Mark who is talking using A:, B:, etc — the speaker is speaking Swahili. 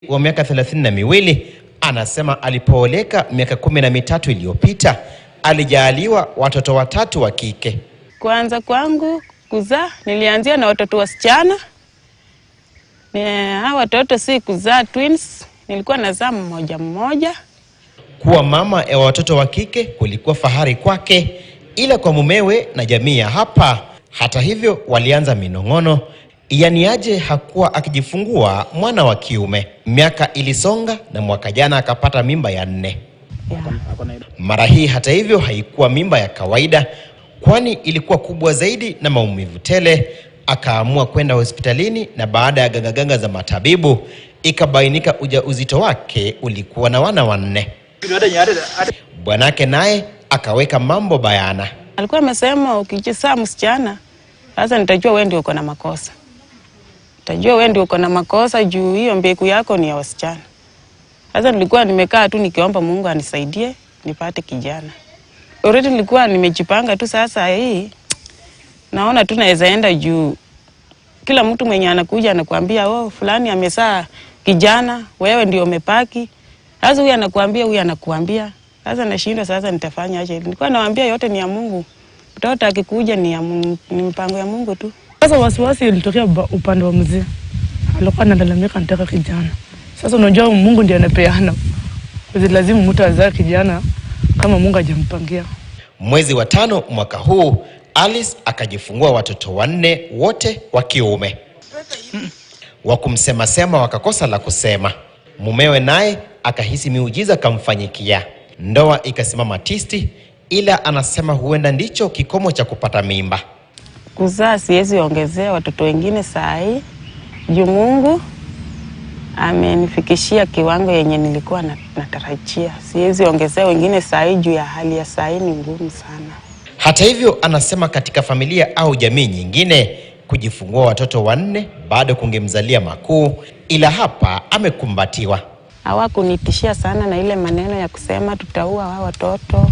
A: Wa miaka 32 anasema alipooleka miaka 13 iliyopita alijaliwa watoto 3 wa kike.
B: Kwanza kwangu kuzaa nilianzia na watoto wasichana. Hawa watoto si kuzaa twins, nilikuwa nazaa mmoja.
A: Kuwa mama ya watoto wa kike kulikuwa fahari kwake, ila kwa mumewe na jamii ya hapa, hata hivyo, walianza minong'ono. Yani aje hakuwa akijifungua mwana wa kiume. Miaka ilisonga na mwaka jana akapata mimba ya 4. Mara hii hata hivyo haikuwa mimba ya kawaida, kwani ilikuwa kubwa zaidi na maumivu tele. Akaamua kwenda hospitalini na baada ya gangaganga za matabibu ikabainika ujauzito wake ulikuwa na wana 4. Bwanake naye akaweka mambo bayana.
B: Alikuwa amesema ukijizaa msichana, sasa nitajua wewe ndio uko na makosa. Nitajua wewe ndio uko na makosa juu hiyo mbegu yako ni ya wasichana. Sasa nilikuwa nimekaa tu nikiomba Mungu anisaidie nipate kijana. Already nilikuwa nimejipanga tu, sasa hii naona tu naweza enda juu. Kila mtu mwenye anakuja anakuambia fulani amezaa kijana, wewe ndio umepaki. Sasa huyu anakuambia. Sasa nashindwa sasa nitafanya aje? Nilikuwa nawaambia yote ni ya Mungu. Mtoto akikuja ni mpango ya Mungu tu.
C: Sasa wasiwasi ilitokea upande wa mzee. Alikuwa analalamika anataka kijana. Sasa unajua Mungu ndiye anapeana. Lazima mtu azae kijana kama Mungu hajampangia.
A: Mwezi wa 5 mwaka huu Alice akajifungua watoto 4 wote wa kiume. Wakumsema wakakosa la kusema. Mumewe naye akahisi miujiza kamfanyikia. Ndoa ikasimama tisti, ila anasema huenda ndicho kikomo cha kupata mimba.
B: Kuzaa siwezi ongezea watoto wengine saa hii. Juu Mungu amenifikishia kiwango yenye nilikuwa natarajia. Siwezi ongezea wengine saa hii juu ya hali ya saa hii ni ngumu sana.
A: Hata hivyo anasema katika familia au jamii nyingine kujifungua watoto 4 bado kungemzalia makuu, ila hapa amekumbatiwa.
B: Hawakunitishia sana na ile maneno ya kusema tutaua hawa watoto.